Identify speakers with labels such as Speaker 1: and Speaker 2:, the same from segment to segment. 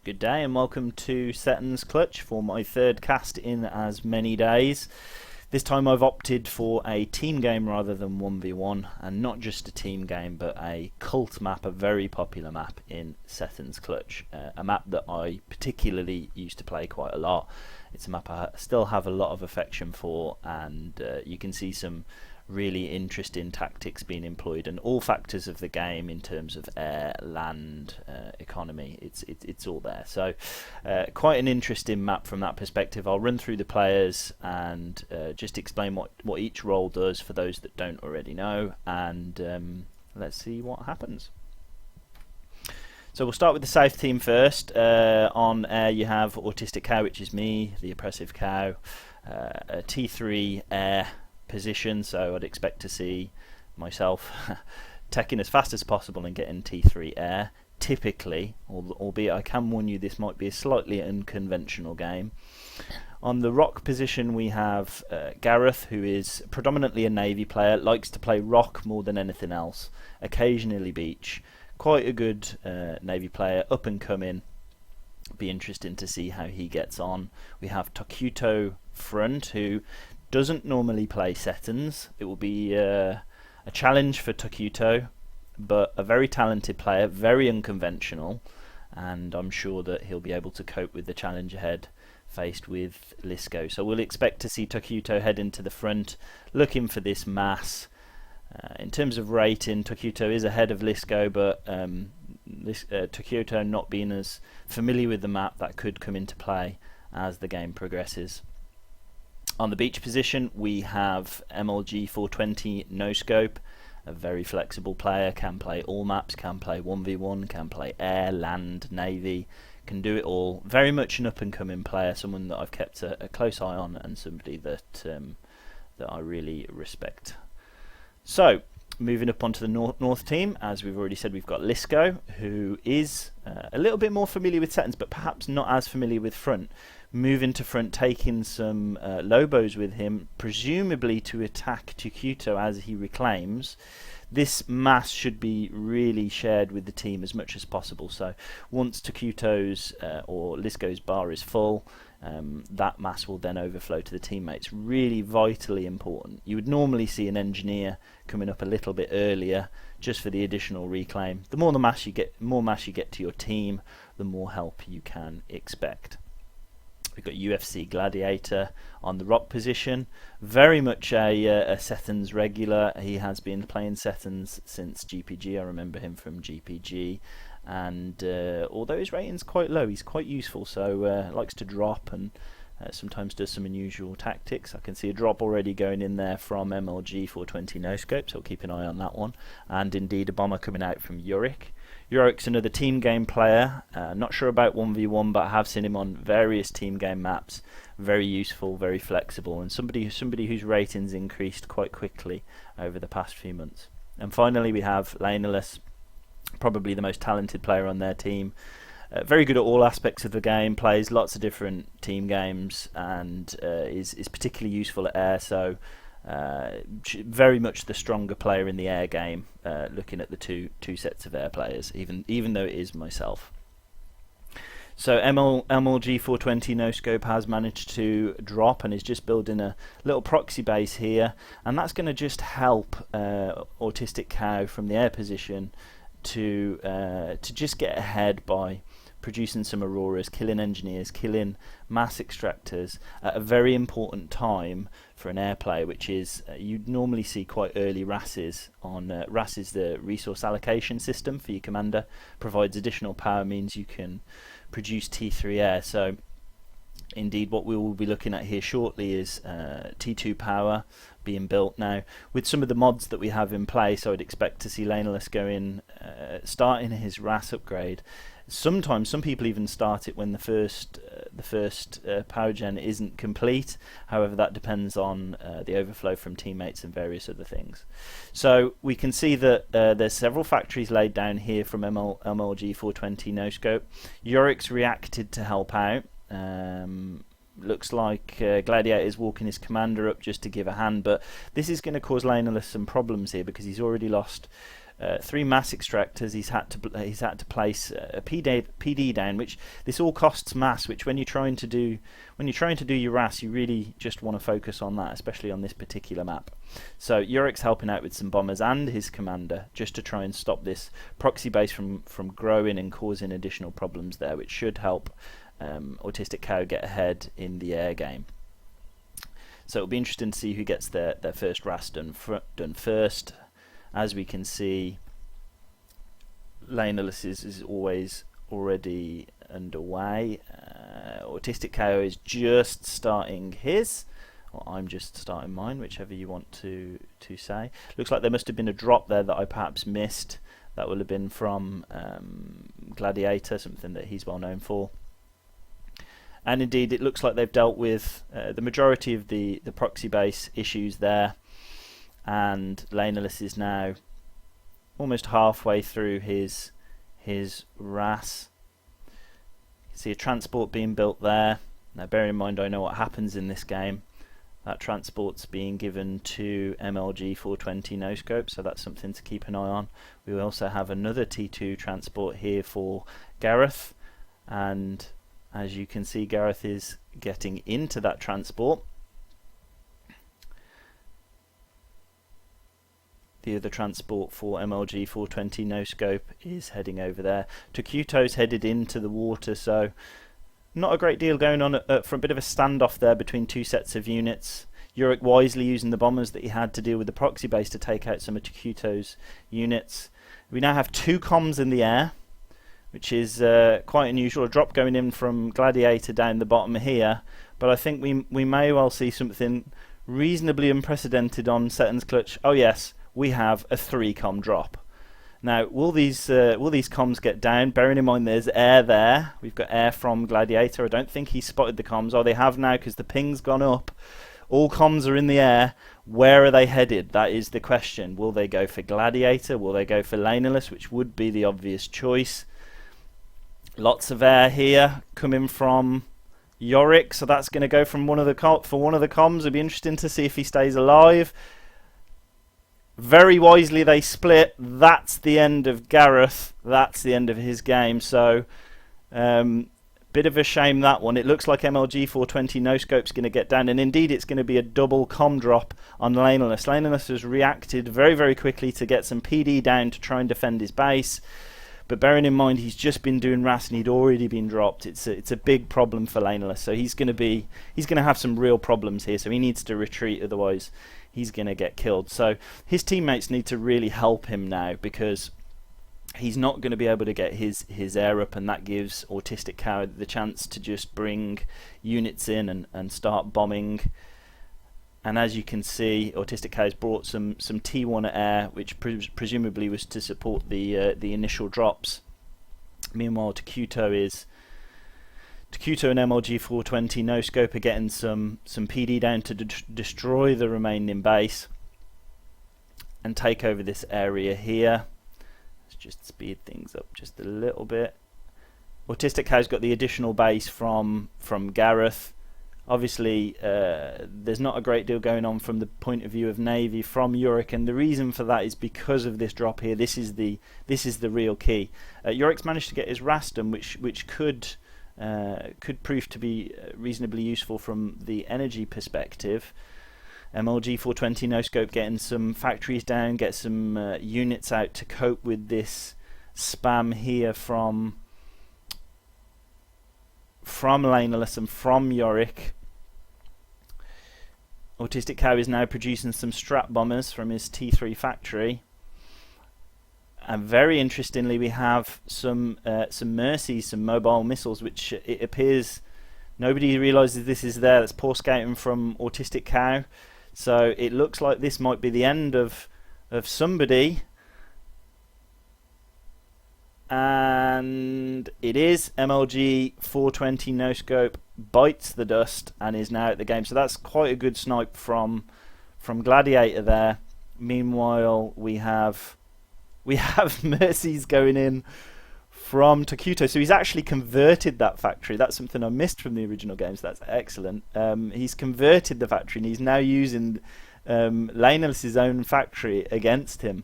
Speaker 1: Good day and welcome to Setons Clutch for my third cast in as many days. This time I've opted for a team game rather than 1v1, and not just a team game but a cult map, a very popular map in Setons Clutch. A map that I particularly used to play quite a lot. It's a map I still have a lot of affection for, and you can see some really interesting tactics being employed, and all factors of the game in terms of air, land, economy, it's all there. So quite an interesting map from that perspective. I'll run through the players and just explain what each role does for those that don't already know, and let's see what happens. So we'll start with the South team first. On air you have Autistic Cow, which is me, the oppressive cow, a T3 air position, so I'd expect to see myself teching as fast as possible and getting T3 air typically, albeit I can warn you this might be a slightly unconventional game. On the rock position we have Gareth, who is predominantly a navy player, likes to play rock more than anything else, occasionally beach. Quite a good navy player, up and coming. Be interesting to see how he gets on. We have Tokuto front, who doesn't normally play Setons. It will be a challenge for Tokuto, but a very talented player, very unconventional, and I'm sure that he'll be able to cope with the challenge ahead faced with Lisco. So we'll expect to see Tokuto head into the front, looking for this mass. In terms of rating, Tokuto is ahead of Lisco, but Tokuto not being as familiar with the map, that could come into play as the game progresses. On the beach position we have MLG 420 no scope, a very flexible player, can play all maps, can play 1v1, can play air, land, navy, can do it all. Very much an up and coming player, someone that I've kept a close eye on, and somebody that I really respect. So moving up onto the north team, as we've already said, we've got Lisco, who is a little bit more familiar with Setons, but perhaps not as familiar with front. Moving to front, taking some Lobos with him, presumably to attack Tokuto as he reclaims. This mass should be really shared with the team as much as possible. So once Tokuto's or Lisco's bar is full, that mass will then overflow to the teammates. Really vitally important. You would normally see an engineer coming up a little bit earlier just for the additional reclaim. The more mass you get to your team, the more help you can expect. We've got UFC Gladiator on the rock position, very much a Setons regular. He has been playing Setons since GPG. I remember him from GPG, and although his rating's quite low, he's quite useful. So likes to drop and sometimes does some unusual tactics. I can see a drop already going in there from MLG 420 no scope, so we'll keep an eye on that one. And indeed a bomber coming out from Yorick. Yorik's another team game player, not sure about 1v1, but I have seen him on various team game maps. Very useful, very flexible, and somebody whose ratings increased quite quickly over the past few months. And finally we have Laneless, probably the most talented player on their team. Very good at all aspects of the game, plays lots of different team games, and is particularly useful at air, so very much the stronger player in the air game, looking at the two sets of air players, even though it is myself. So MLG 420 no scope has managed to drop and is just building a little proxy base here, and that's going to just help Autistic Cow from the air position to just get ahead by producing some auroras, killing engineers, killing mass extractors at a very important time for an air player, which is you'd normally see quite early RASes on RAS is the resource allocation system for your commander, provides additional power, means you can produce T3 air. So indeed what we will be looking at here shortly is T2 power being built now. With some of the mods that we have in place, I would expect to see Laneless go in, starting his RAS upgrade. Sometimes some people even start it when the first power gen isn't complete. However, that depends on the overflow from teammates and various other things. So we can see that there's several factories laid down here from MLG 420 no scope. Yorick's reacted to help out. Looks like Gladiator is walking his commander up just to give a hand, but this is going to cause Laneless some problems here because he's already lost 3 mass extractors. He's had to place a PD down, which this all costs mass. Which when you're trying to do your RAS, you really just want to focus on that, especially on this particular map. So Yurik's helping out with some bombers and his commander just to try and stop this proxy base from growing and causing additional problems there, which should help Autistic Cow get ahead in the air game. So it'll be interesting to see who gets their first RAS done first. As we can see, Laneless is always already underway. Autistic Cow is just starting his, or I'm just starting mine, whichever you want to say. Looks like there must have been a drop there that I perhaps missed. That will have been from Gladiator, something that he's well known for. And indeed, it looks like they've dealt with the majority of the proxy base issues there. And Laneless is now almost halfway through his RAS. You can see a transport being built there. Now bear in mind, I know what happens in this game. That transport's being given to MLG 420 no scope, so that's something to keep an eye on. We also have another T2 transport here for Gareth, and as you can see, Gareth is getting into that transport. The other transport for MLG 420 no scope is heading over there. Takuto's headed into the water, so not a great deal going on for a bit of a standoff there between two sets of units. Yurik wisely using the bombers that he had to deal with the proxy base to take out some of Takuto's units. We now have 2 comms in the air, which is quite unusual. A drop going in from Gladiator down the bottom here, but I think we may well see something reasonably unprecedented on Setons Clutch. Oh yes, we have a 3-comm drop. Now, will these comms get down? Bearing in mind there's air there. We've got air from Gladiator. I don't think he spotted the comms. Oh, they have now because the ping's gone up. All comms are in the air. Where are they headed? That is the question. Will they go for Gladiator? Will they go for Laneless, which would be the obvious choice? Lots of air here coming from Yorick, so that's going to go from one of the comms. It'll be interesting to see if he stays alive. Very wisely they split. That's the end of Gareth. That's the end of his game. So bit of a shame, that one. It looks like MLG 420 no scope's going to get down, and indeed it's going to be a double comm drop on Laneless. Laneless has reacted very, very quickly to get some PD down to try and defend his base. But bearing in mind he's just been doing RAS and he'd already been dropped, it's a big problem for Laneless. So he's going to have some real problems here. So he needs to retreat, otherwise he's going to get killed. So his teammates need to really help him now, because he's not going to be able to get his air up, and that gives Autistic Cow the chance to just bring units in and start bombing. And as you can see, Autistic Cow has brought some T1 air, which presumably was to support the initial drops. Meanwhile, Takuto and MLG 420 no scope are getting some PD down to destroy the remaining base and take over this area here. Let's just speed things up just a little bit. Autistic Cow's got the additional base from Gareth. Obviously, there's not a great deal going on from the point of view of Navy from Yorick, and the reason for that is because of this drop here. This is the real key. Yorick's managed to get his RAS done, which could prove to be reasonably useful from the energy perspective. MLG 420 no scope getting some factories down, get some units out to cope with this spam here from Laneless and from Yorick. Autistic Cow is now producing some strap bombers from his T3 factory. And very interestingly, we have some Mercies, some mobile missiles, which it appears nobody realises this is there. That's poor scouting from Autistic Cow. So it looks like this might be the end of somebody. And it is. MLG 420 no scope bites the dust and is now at the game. So that's quite a good snipe from Gladiator there. Meanwhile, we have Mercies going in from Takuto. So he's actually converted that factory. That's something I missed from the original game, so that's excellent. He's converted the factory and he's now using Laneless's own factory against him.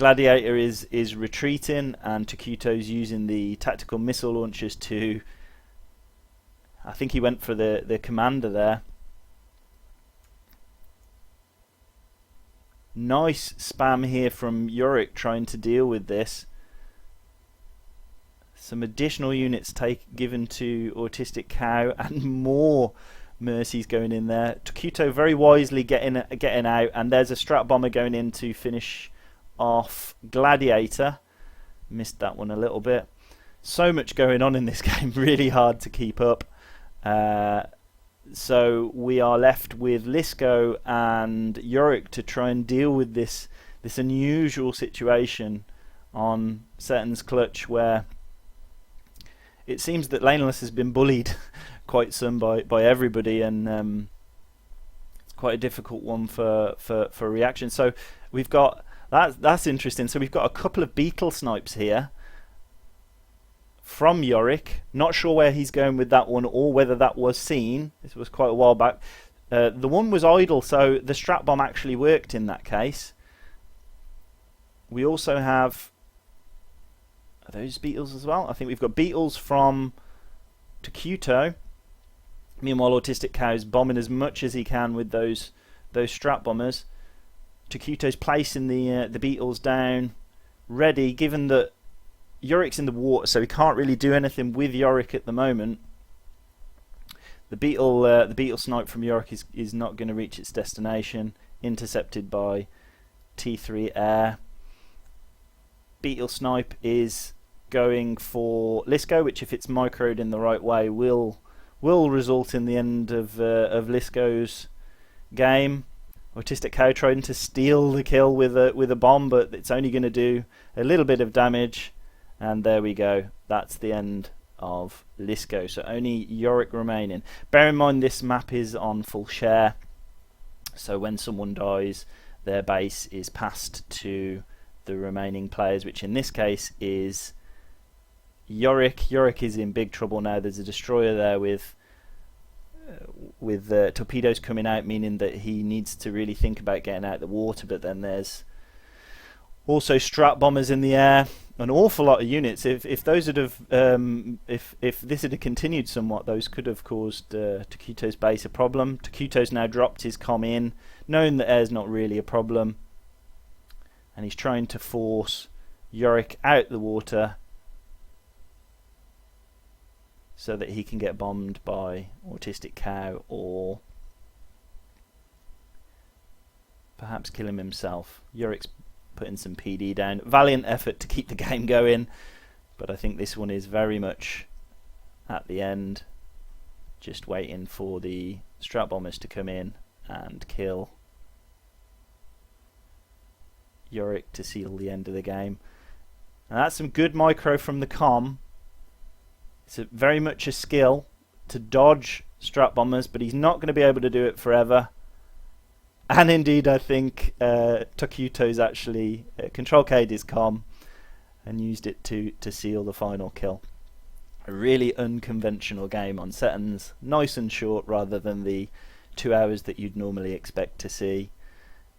Speaker 1: Gladiator is retreating, and Takuto's using the tactical missile launchers to... I think he went for the commander there. Nice spam here from Yorick trying to deal with this. Some additional units given to Autistic Cow, and more mercies going in there. Takuto very wisely getting out, and there's a strat bomber going in to finish off Gladiator. Missed that one a little bit. So much going on in this game, really hard to keep up. So we are left with Lisco and Yorick to try and deal with this unusual situation on Setons Clutch, where it seems that Laneless has been bullied quite some by everybody, and it's quite a difficult one for reaction. So we've got that's interesting. So we've got a couple of beetle snipes here from Yorick. Not sure where he's going with that one, or whether that was seen. This was quite a while back. The one was idle, so the strat bomb actually worked in that case. We also have... Are those beetles as well? I think we've got beetles from Takuto. Meanwhile, Autistic Cow's bombing as much as he can with those strat bombers. Takuto's placing the beetles down, ready, given that Yorick's in the water, so he can't really do anything with Yorick at the moment. The beetle snipe from Yorick is not going to reach its destination. Intercepted by T3 Air. Beetle snipe is going for Lisco, which, if it's microed in the right way, will result in the end of Lisco's game. Autistic Cow trying to steal the kill with a bomb, but it's only going to do a little bit of damage. And there we go. That's the end of Lisco. So only Yorick remaining. Bear in mind this map is on full share. So when someone dies, their base is passed to the remaining players, which in this case is Yorick. Yorick is in big trouble now. There's a destroyer there with torpedoes coming out, meaning that he needs to really think about getting out of the water. But then there's also strat bombers in the air. An awful lot of units. If those had have if this had continued somewhat, those could have caused Takuto's base a problem. Takuto's now dropped his comm in, knowing that air's not really a problem, and he's trying to force Yorick out the water so that he can get bombed by Autistic Cow, or perhaps kill him himself. Yorick's putting some PD down. Valiant effort to keep the game going, but I think this one is very much at the end, just waiting for the strat bombers to come in and kill Yorick to seal the end of the game. And that's some good micro from the comm. It's very much a skill to dodge strat bombers, but he's not going to be able to do it forever. And indeed, I think Takuto's actually control K'd his comm and used it to seal the final kill. A really unconventional game on Setons. Nice and short, rather than the 2 hours that you'd normally expect to see.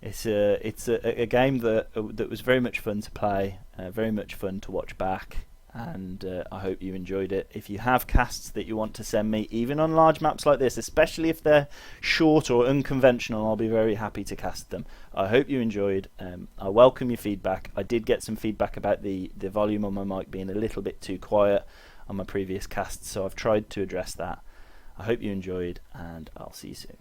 Speaker 1: It's a game that was very much fun to play, very much fun to watch back. And I hope you enjoyed it. If you have casts that you want to send me, even on large maps like this, especially if they're short or unconventional, I'll be very happy to cast them. I hope you enjoyed. I welcome your feedback. I did get some feedback about the volume on my mic being a little bit too quiet on my previous casts, so I've tried to address that. I hope you enjoyed, and I'll see you soon.